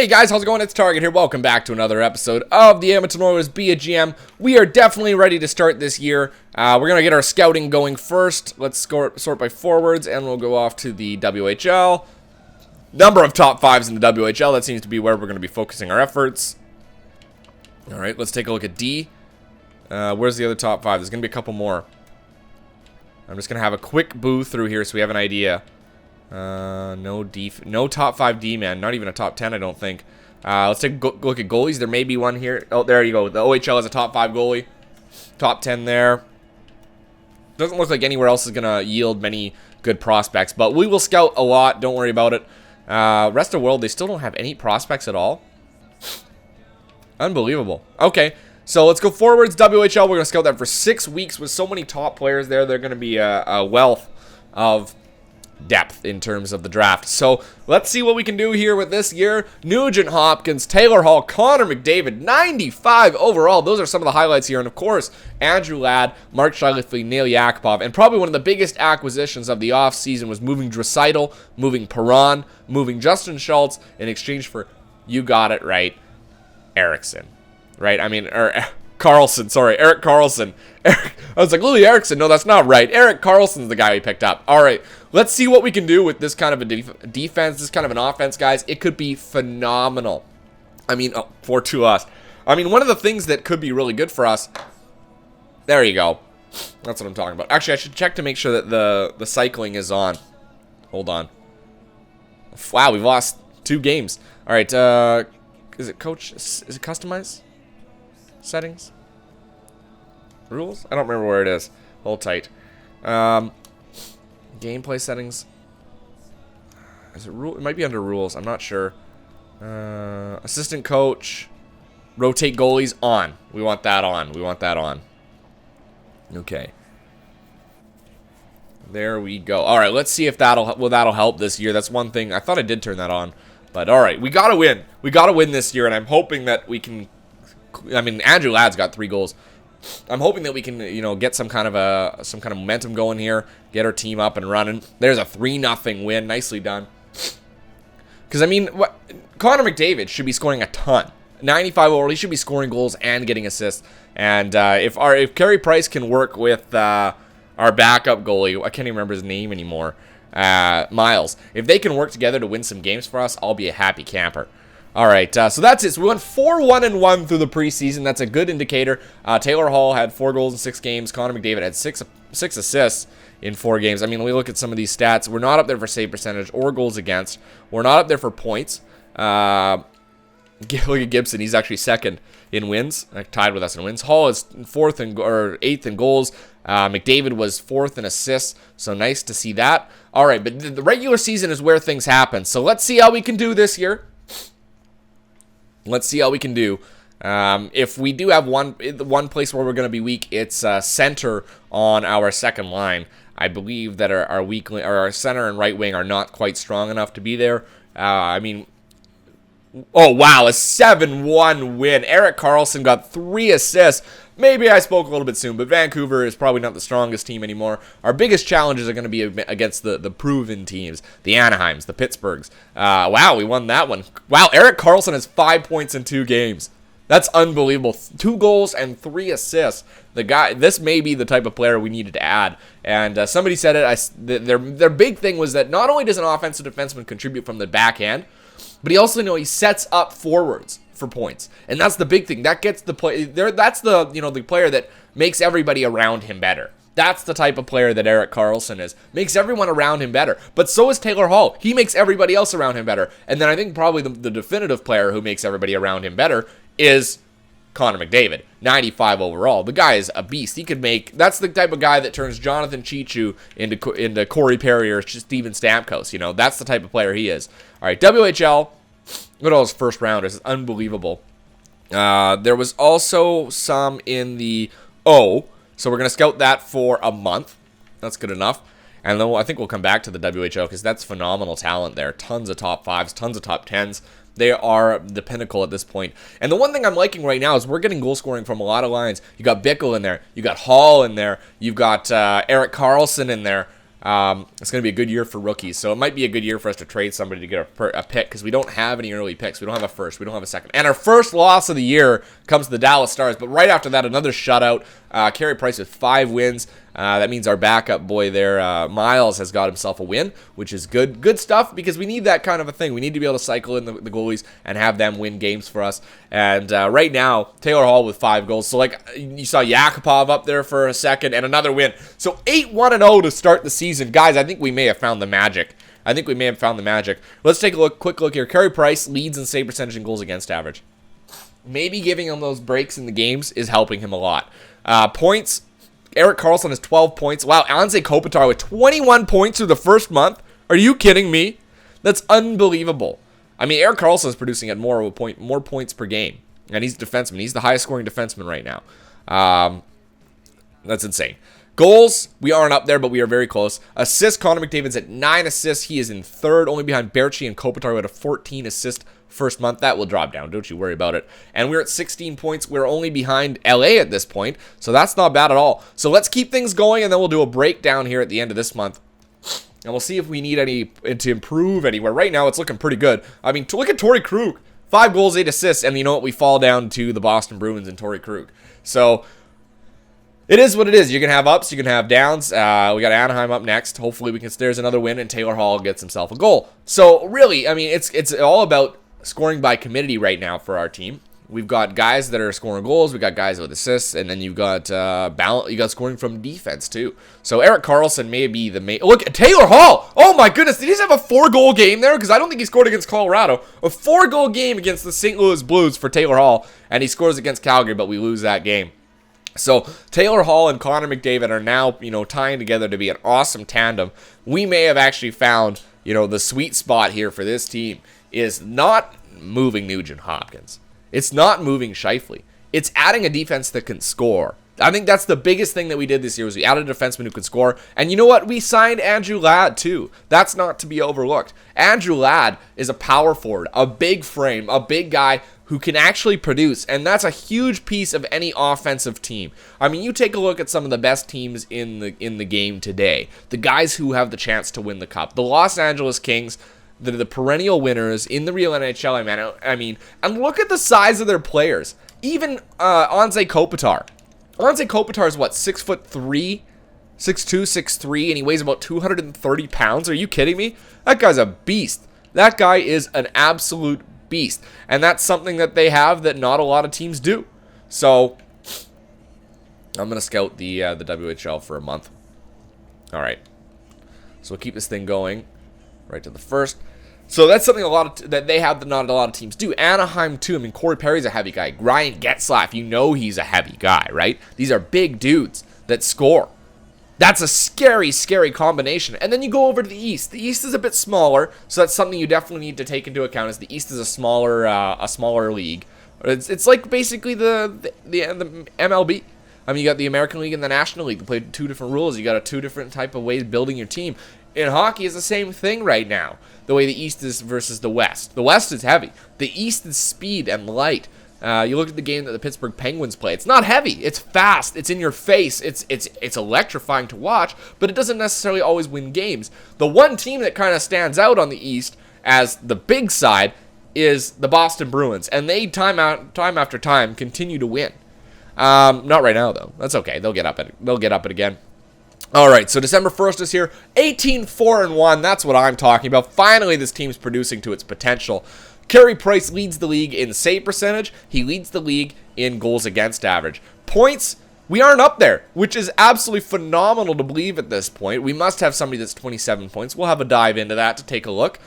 Hey guys, how's it going? It's Target here. Welcome back to another episode of the Edmonton Oilers Be a GM. We are definitely ready to start this year. We're going to get our scouting going first. Let's sort by forwards, and we'll go off to the WHL. Number of top fives in the WHL. That seems to be where we're going to be focusing our efforts. All right, let's take a look at D. Where's the other top five? There's going to be a couple more. I'm just going to have a quick boo through here so we have an idea. No top 5 D, man. Not even a top 10, I don't think. Let's take a look at goalies. There may be one here. Oh, there you go. The OHL has a top 5 goalie. Top 10 there. Doesn't look like anywhere else is going to yield many good prospects, but we will scout a lot. Don't worry about it. Rest of the world, they still don't have any prospects at all. Unbelievable. Okay, so let's go forwards. WHL, we're going to scout that for 6 weeks with so many top players there. They're going to be a wealth of depth in terms of the draft. So let's see what we can do here with this year. Nugent Hopkins, Taylor Hall, Connor McDavid, 95 overall. Those are some of the highlights here. And of course, Andrew Ladd, Mark Scheifele, Neil Yakupov. And probably one of the biggest acquisitions of the offseason was moving Draisaitl, moving Perron, moving Justin Schultz in exchange for, you got it right, Eriksson. Right? I mean, Carlson, sorry, Erik Karlsson. I was like, Louis Eriksson. No, that's not right. Erik Karlsson's the guy we picked up. All right, let's see what we can do with this kind of a defense, this kind of an offense, guys. It could be phenomenal. I mean, to us. I mean, one of the things that could be really good for us, there you go. That's what I'm talking about. Actually, I should check to make sure that the cycling is on. Hold on. Wow, we've lost 2 games. All right, is it customized settings? Rules? I don't remember where it is. Hold tight. Gameplay settings. Is it rule? It might be under rules. I'm not sure. Assistant coach. Rotate goalies on. We want that on. We want that on. Okay. There we go. All right, let's see if that'll help this year. That's one thing. I thought I did turn that on. But all right, we got to win. We got to win this year, and I'm hoping that we can. I mean, Andrew Ladd's got 3 goals. I'm hoping that we can, get some kind of momentum going here, get our team up and running. There's a 3-0 win. Nicely done. Because, I mean, Connor McDavid should be scoring a ton. 95 overall, he should be scoring goals and getting assists. And if Carey Price can work with our backup goalie, I can't even remember his name anymore, Miles. If they can work together to win some games for us, I'll be a happy camper. All right, so that's it. So we went 4-1-1 through the preseason. That's a good indicator. Taylor Hall had 4 goals in 6 games. Connor McDavid had 6 assists in 4 games. I mean, we look at some of these stats. We're not up there for save percentage or goals against. We're not up there for points. Look at Gibson. He's actually 2nd in wins, tied with us in wins. Hall is 8th in goals. McDavid was 4th in assists, so nice to see that. All right, but the regular season is where things happen. So let's see how we can do this year. Let's see how we can do. If we do have one place where we're going to be weak, it's center on our second line. I believe that our center and right wing are not quite strong enough to be there. I mean, oh wow, a 7-1 win. Erik Karlsson got 3 assists. Maybe I spoke a little bit soon, but Vancouver is probably not the strongest team anymore. Our biggest challenges are going to be against the proven teams, the Anaheims, the Pittsburghs. Wow, we won that one. Wow, Erik Karlsson has 5 points in 2 games. That's unbelievable. 2 goals and 3 assists. This may be the type of player we needed to add. And somebody said it. Their big thing was that not only does an offensive defenseman contribute from the backhand, but he sets up forwards for points, and that's the big thing. That gets the play there. That's the the player that makes everybody around him better. That's the type of player that Erik Karlsson is. Makes everyone around him better. But so is Taylor Hall. He makes everybody else around him better. And then I think probably the definitive player who makes everybody around him better is Connor McDavid. 95 overall. The guy is a beast. He could make. That's the type of guy that turns Jonathan Cheechoo into Corey Perry or Steven Stamkos. That's the type of player he is. All right, WHL. Look at all his first rounders. It's unbelievable. There was also some in the O, so we're going to scout that for a month. That's good enough. And then I think we'll come back to the WHL because that's phenomenal talent there. Tons of top 5s, tons of top 10s. They are the pinnacle at this point. And the one thing I'm liking right now is we're getting goal scoring from a lot of lines. You got Bickle in there. You got Hall in there. You've got Erik Karlsson in there. It's going to be a good year for rookies, so it might be a good year for us to trade somebody to get a pick, because we don't have any early picks. We don't have a first. We don't have a second. And our first loss of the year comes to the Dallas Stars, but right after that, another shutout. Carey Price with 5 wins. That means our backup boy there, Miles, has got himself a win, which is good. Good stuff, because we need that kind of a thing. We need to be able to cycle in the goalies and have them win games for us. And right now, Taylor Hall with 5 goals. So, like, you saw Yakupov up there for a second, and another win. So 8-1-0 to start the season. Guys, I think we may have found the magic. Let's take a quick look here. Carey Price leads in save percentage and goals against average. Maybe giving him those breaks in the games is helping him a lot. Points, Erik Karlsson has 12 points. Wow, Anze Kopitar with 21 points through the first month. Are you kidding me? That's unbelievable. I mean, Erik Karlsson is producing at more points per game. And he's a defenseman. He's the highest scoring defenseman right now. That's insane. Goals, we aren't up there, but we are very close. Assists, Connor McDavid's at 9 assists. He is in third, only behind Berchi and Kopitar, who had a 14 assist first month. That will drop down. Don't you worry about it. And we're at 16 points. We're only behind LA at this point, so that's not bad at all. So let's keep things going, and then we'll do a breakdown here at the end of this month. And we'll see if we need any to improve anywhere. Right now, it's looking pretty good. I mean, look at Torrey Krug. 5 goals, 8 assists, and you know what? We fall down to the Boston Bruins and Torrey Krug. So it is what it is. You can have ups, you can have downs. We got Anaheim up next. Hopefully, there's another win, and Taylor Hall gets himself a goal. So really, I mean, it's all about scoring by committee right now for our team. We've got guys that are scoring goals. We've got guys with assists, and then you've got balance. You got scoring from defense too. So Erik Karlsson may be the main. Look at Taylor Hall. Oh my goodness, did he just have a 4-goal game there? Because I don't think he scored against Colorado. A 4-goal game against the St. Louis Blues for Taylor Hall, and he scores against Calgary, but we lose that game. So Taylor Hall and Connor McDavid are now, tying together to be an awesome tandem. We may have actually found, the sweet spot here for this team is not moving Nugent Hopkins. It's not moving Scheifele. It's adding a defense that can score. I think that's the biggest thing that we did this year was we added a defenseman who can score. And you know what? We signed Andrew Ladd too. That's not to be overlooked. Andrew Ladd is a power forward, a big frame, a big guy who can actually produce. And that's a huge piece of any offensive team. I mean, you take a look at some of the best teams in the game today. The guys who have the chance to win the cup. The Los Angeles Kings, the perennial winners in the real NHL, I mean, and look at the size of their players. Even Anze Kopitar. Anze Kopitar is what, 6'3", 6'2", 6'3", and he weighs about 230 pounds. Are you kidding me? That guy's a beast. That guy is an absolute beast. And that's something that they have that not a lot of teams do. So, I'm going to scout the WHL for a month. All right. So, we'll keep this thing going right to the first. So that's something that they have that not a lot of teams do. Anaheim too. I mean, Corey Perry's a heavy guy. Ryan Getzlaf, he's a heavy guy, right? These are big dudes that score. That's a scary, scary combination. And then you go over to the East. The East is a bit smaller, so that's something you definitely need to take into account. Is the East is a smaller league. It's like basically the MLB. I mean, you got the American League and the National League. They play 2 different rules. You got a 2 different type of ways building your team. In hockey, is the same thing right now. The way the East is versus the West. The West is heavy. The East is speed and light. You look at the game that the Pittsburgh Penguins play. It's not heavy. It's fast. It's in your face. It's electrifying to watch, but it doesn't necessarily always win games. The one team that kind of stands out on the East as the big side is the Boston Bruins, and they time after time continue to win. Not right now though. That's okay. They'll get up it again. All right, so December 1st is here. 18-4-1. That's what I'm talking about. Finally, this team's producing to its potential. Carey Price leads the league in save percentage. He leads the league in goals against average. Points, we aren't up there, which is absolutely phenomenal to believe at this point. We must have somebody that's 27 points. We'll have a dive into that to take a look.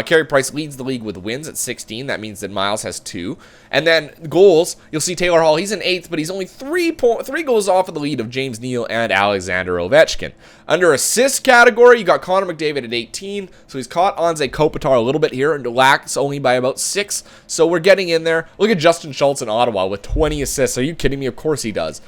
Carey Price leads the league with wins at 16. That means that Miles has 2. And then goals, you'll see Taylor Hall. He's in 8th, but he's only 3 goals off of the lead of James Neal and Alexander Ovechkin. Under assists category, you got Connor McDavid at 18. So he's caught Anze Kopitar a little bit here and lacks only by about 6. So we're getting in there. Look at Justin Schultz in Ottawa with 20 assists. Are you kidding me? Of course he does.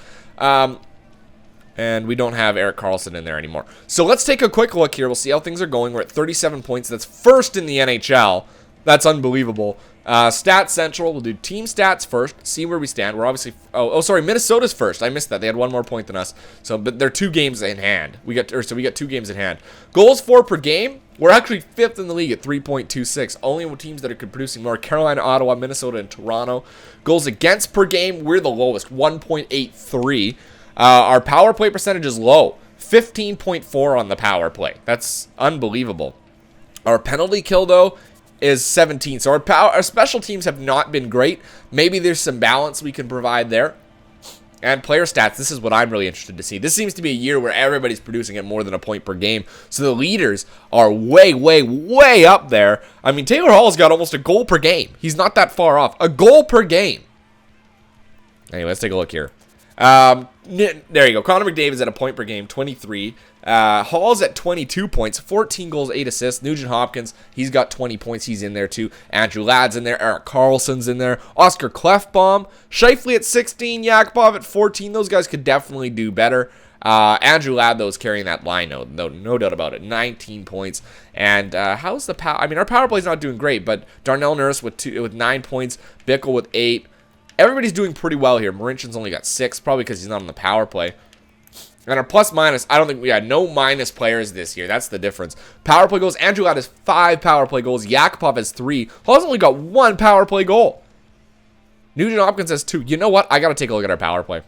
And we don't have Erik Karlsson in there anymore. So let's take a quick look here. We'll see how things are going. We're at 37 points. That's first in the NHL. That's unbelievable. Stats Central, we'll do team stats first, see where we stand. We're obviously, sorry, Minnesota's first. I missed that. They had one more point than us. So, but they're 2 games in hand. We got 2 games in hand. Goals for per game, we're actually 5th in the league at 3.26. Only with teams that are producing more: Carolina, Ottawa, Minnesota, and Toronto. Goals against per game, we're the lowest, 1.83. Our power play percentage is low, 15.4 on the power play. That's unbelievable. Our penalty kill, though, is 17. So our special teams have not been great. Maybe there's some balance we can provide there. And player stats, this is what I'm really interested to see. This seems to be a year where everybody's producing at more than a point per game. So the leaders are way, way, way up there. I mean, Taylor Hall's got almost a goal per game. He's not that far off. A goal per game. Anyway, let's take a look here. There you go. Connor McDavid's at a point per game, 23. Hall's at 22 points, 14 goals, 8 assists. Nugent Hopkins, he's got 20 points. He's in there too. Andrew Ladd's in there. Erik Karlsson's in there. Oscar Klefbom. Scheifele at 16. Yakupov at 14. Those guys could definitely do better. Andrew Ladd, though, is carrying that line, no doubt about it. 19 points. And how's the power? I mean, our power play's not doing great, but Darnell Nurse with 9 points. Bickle with 8. Everybody's doing pretty well here. Marinchen's only got 6, probably because he's not on the power play. And our plus minus, I don't think we had no minus players this year. That's the difference. Power play goals, Andrew Ladd has 5 power play goals. Yakupov has 3. Hall's only got 1 power play goal. Nugent Hopkins has 2. You know what? I got to take a look at our power play.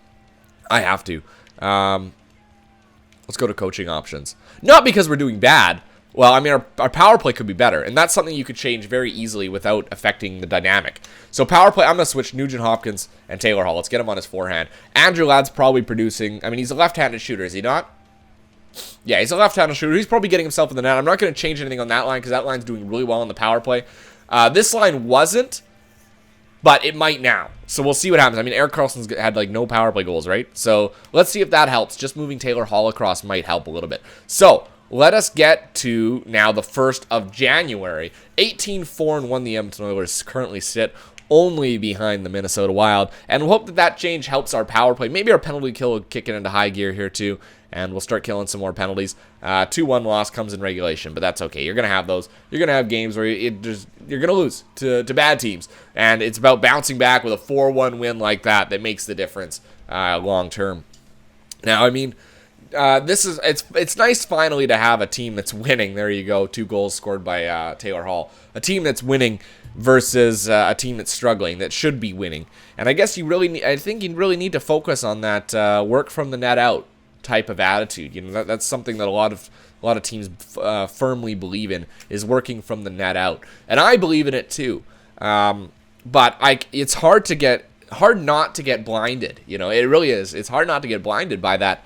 I have to. Let's go to coaching options. Not because we're doing bad. Well, I mean, our power play could be better, and that's something you could change very easily without affecting the dynamic. So power play, I'm going to switch Nugent Hopkins and Taylor Hall. Let's get him on his forehand. Andrew Ladd's probably producing, I mean, he's a left-handed shooter, is he not? Yeah, he's a left-handed shooter. He's probably getting himself in the net. I'm not going to change anything on that line because that line's doing really well on the power play. This line wasn't, but it might now. So we'll see what happens. I mean, Erik Karlsson's had, like, no power play goals, right? So let's see if that helps. Just moving Taylor Hall across might help a little bit. So let us get to now the 1st of January. 18-4-1 the Edmonton Oilers currently sit only behind the Minnesota Wild. And we'll hope that that change helps our power play. Maybe our penalty kill will kick it into high gear here too. And we'll start killing some more penalties. 2-1 loss comes in regulation, but that's okay. You're going to have those. You're going to have games where you're going to lose to bad teams. And it's about bouncing back with a 4-1 win like that makes the difference long term. Now, I mean, it's nice finally to have a team that's winning. There you go, 2 goals scored by Taylor Hall. A team that's winning versus a team that's struggling, that should be winning. And I guess I think you really need to focus on that work from the net out type of attitude. You know, that's something that a lot of teams firmly believe in, is working from the net out, and I believe in it too. But it's hard not to get blinded. You know, it really is. It's hard not to get blinded by that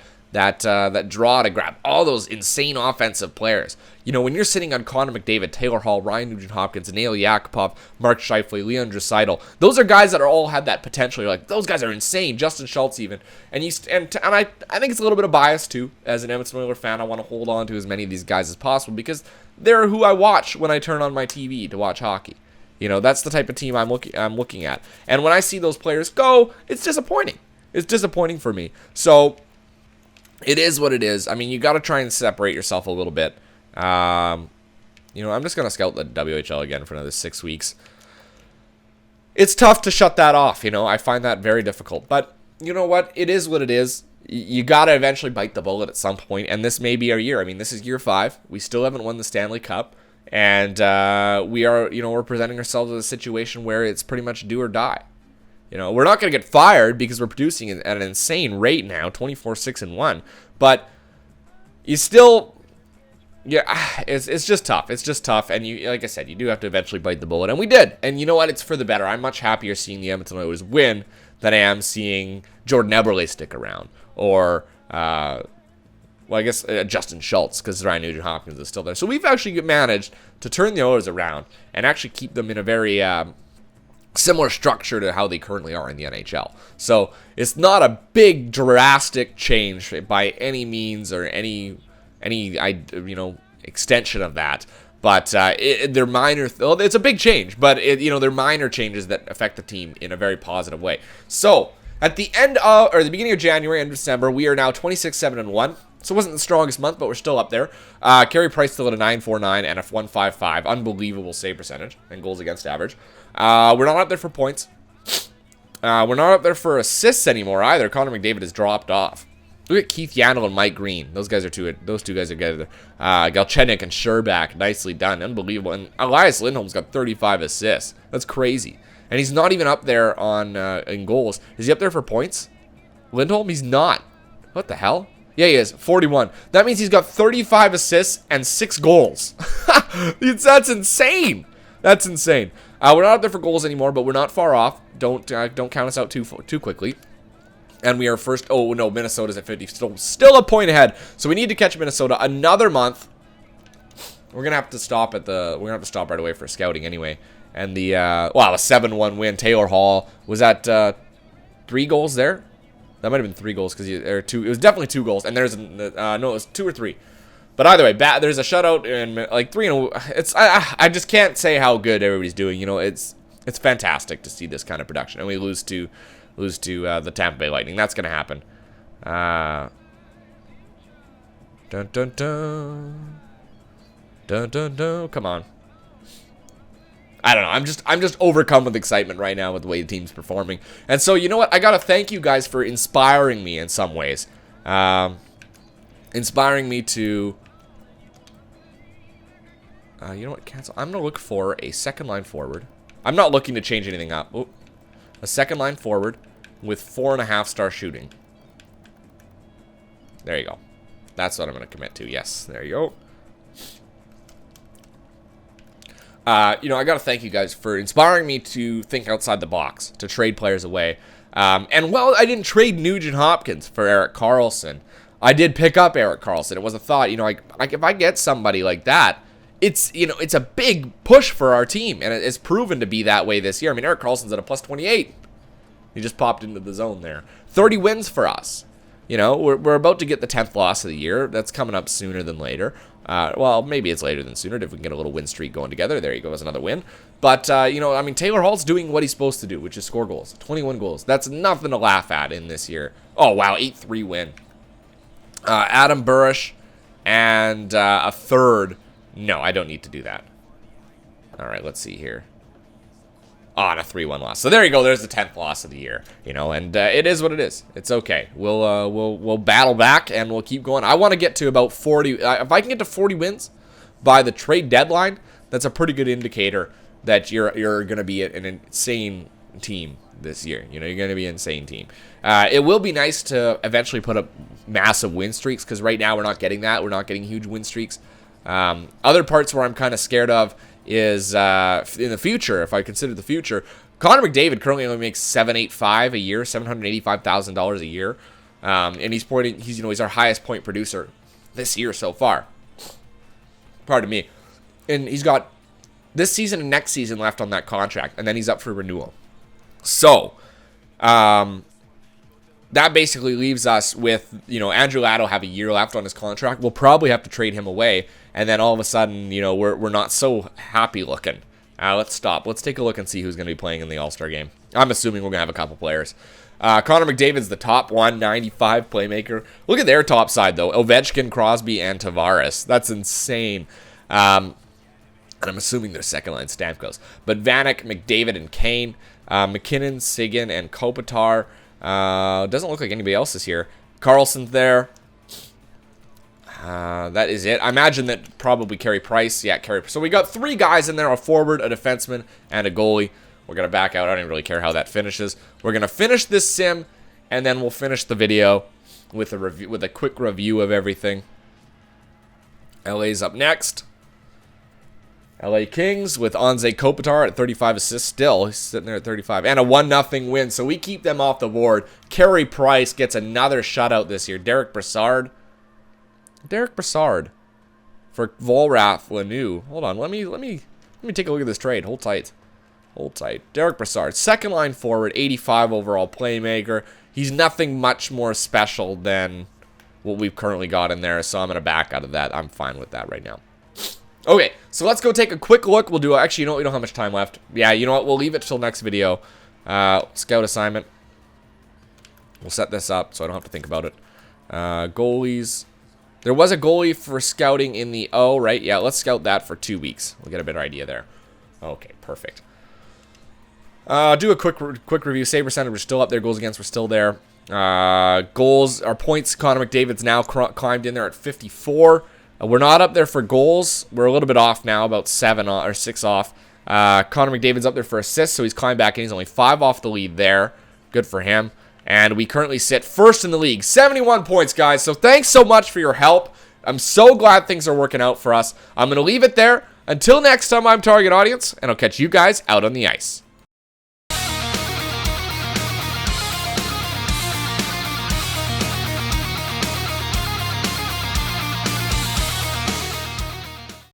draw to grab all those insane offensive players. You know, when you're sitting on Connor McDavid, Taylor Hall, Ryan Nugent-Hopkins, Nail Yakupov, Mark Scheifele, Leon Draisaitl, those are guys that are all had that potential. You're like, those guys are insane. Justin Schultz even. And I think it's a little bit of bias too. As an Edmonton Oilers fan, I want to hold on to as many of these guys as possible because they're who I watch when I turn on my TV to watch hockey. You know, that's the type of team I'm looking at. And when I see those players go, it's disappointing. It's disappointing for me. So it is what it is. I mean, you got to try and separate yourself a little bit. You know, I'm just going to scout the WHL again for another 6 weeks. It's tough to shut that off, you know. I find that very difficult. But you know what? It is what it is. You got to eventually bite the bullet at some point, and this may be our year. I mean, this is year 5. We still haven't won the Stanley Cup, and we're presenting ourselves with a situation where it's pretty much do or die. You know, we're not going to get fired because we're producing at an insane rate now, 24-6-1. But you still, yeah, it's just tough. It's just tough. And you, like I said, you do have to eventually bite the bullet. And we did. And you know what? It's for the better. I'm much happier seeing the Edmonton Oilers win than I am seeing Jordan Eberle stick around. Or, Justin Schultz, because Ryan Nugent-Hopkins is still there. So we've actually managed to turn the Oilers around and actually keep them in a very similar structure to how they currently are in the NHL. So it's not a big drastic change by any means or any extension of that. But they're minor. It's a big change, but they're minor changes that affect the team in a very positive way. So at the the beginning of January and December, we are now 26-7-1. So it wasn't the strongest month, but we're still up there. Carey Price still at a 9.49 and a 1.55. Unbelievable save percentage and goals against average. We're not up there for points. We're not up there for assists anymore either. Connor McDavid has dropped off. Look at Keith Yandel and Mike Green. Those guys are those two guys are together. Galchenyuk and Sherbak, nicely done. Unbelievable. And Elias Lindholm's got 35 assists. That's crazy. And he's not even up there on in goals. Is he up there for points? Lindholm? He's not. What the hell? Yeah, he is. 41. That means he's got 35 assists and 6 goals. That's insane. That's insane. We're not up there for goals anymore, but we're not far off. Don't count us out too quickly. And we are first. Oh no, Minnesota's at 50. Still a point ahead. So we need to catch Minnesota another month. We're gonna have to stop at the. We're gonna have to stop right away for scouting anyway. And the a 7-1 win. Taylor Hall was that 3 goals there. That might have been 3 goals because or 2. It was definitely 2 goals. And there's no, it was 2 or 3. But either way, there's a shutout and like 3. It's I just can't say how good everybody's doing. You know, it's fantastic to see this kind of production. And we lose to the Tampa Bay Lightning. That's gonna happen. Dun dun dun. Dun dun dun. Come on. I don't know. I'm just overcome with excitement right now with the way the team's performing. And so, you know what? I gotta thank you guys for inspiring me in some ways. Inspiring me to. You know what? Cancel. I'm gonna look for a second line forward. I'm not looking to change anything up. Oh, a second line forward with 4.5-star shooting. There you go. That's what I'm gonna commit to. Yes, there you go. You know, I gotta thank you guys for inspiring me to think outside the box, to trade players away. And well, I didn't trade Nugent Hopkins for Erik Karlsson. I did pick up Erik Karlsson. It was a thought, you know, like if I get somebody like that, it's, you know, it's a big push for our team, and it's proven to be that way this year. I mean, Erik Karlsson's at a +28. He just popped into the zone there. 30 wins for us. You know, we're about to get the 10th loss of the year. That's coming up sooner than later. Well, maybe it's later than sooner if we can get a little win streak going together. There you go, that's another win. But, you know, I mean, Taylor Hall's doing what he's supposed to do, which is score goals. 21 goals. That's nothing to laugh at in this year. Oh, wow, 8-3 win. Adam Burish and a third. No, I don't need to do that. All right, let's see here. Oh, and a 3-1 loss. So there you go. There's the 10th loss of the year. You know, and it is what it is. It's okay. We'll battle back and we'll keep going. I want to get to about 40. If I can get to 40 wins by the trade deadline, that's a pretty good indicator that you're going to be an insane team this year. You know, you're going to be an insane team. It will be nice to eventually put up massive win streaks because right now we're not getting that. We're not getting huge win streaks. Other parts where I'm kind of scared of is in the future, if I consider the future, Connor McDavid currently only makes $785 a year, $785,000 a year, and he's our highest point producer this year so far. Pardon me, and he's got this season and next season left on that contract, and then he's up for renewal. So, that basically leaves us with, you know, Andrew Ladd will have a year left on his contract. We'll probably have to trade him away. And then all of a sudden, you know, we're not so happy looking. Let's stop. Let's take a look and see who's going to be playing in the All-Star game. I'm assuming we're going to have a couple players. Connor McDavid's the top 195 playmaker. Look at their top side, though. Ovechkin, Crosby, and Tavares. That's insane. And I'm assuming they're second-line Stamkos. But Vanek, McDavid, and Kane. McKinnon, Seguin, and Kopitar. Doesn't look like anybody else is here. Carlson's there. That is it. I imagine that probably Carey Price. Yeah, Carey. So we got 3 guys in there, a forward, a defenseman, and a goalie. We're going to back out. I don't even really care how that finishes. We're going to finish this sim, and then we'll finish the video with a quick review of everything. LA's up next. LA Kings with Anze Kopitar at 35 assists still. He's sitting there at 35. And a 1-0 win. So we keep them off the board. Carey Price gets another shutout this year. Derek Brassard for Volrath Lanu. Hold on. Let me take a look at this trade. Hold tight. Derek Brassard, second line forward, 85 overall playmaker. He's nothing much more special than what we've currently got in there. So I'm going to back out of that. I'm fine with that right now. Okay, so let's go take a quick look. We'll do, actually, you know what? We don't have much time left. Yeah, you know what? We'll leave it till next video. Scout assignment. We'll set this up so I don't have to think about it. Goalies. There was a goalie for scouting in the O, right? Yeah, let's scout that for 2 weeks. We'll get a better idea there. Okay, perfect. Do a quick review. Save percentage, we're still up there. Goals against, we're still there. Goals, our points, Connor McDavid's now climbed in there at 54. We're not up there for goals. We're a little bit off now, about 6 off. Connor McDavid's up there for assists, so he's climbed back in. He's only 5 off the lead there. Good for him. And we currently sit first in the league. 71 points, guys. So thanks so much for your help. I'm so glad things are working out for us. I'm going to leave it there. Until next time, I'm Target Audience, and I'll catch you guys out on the ice.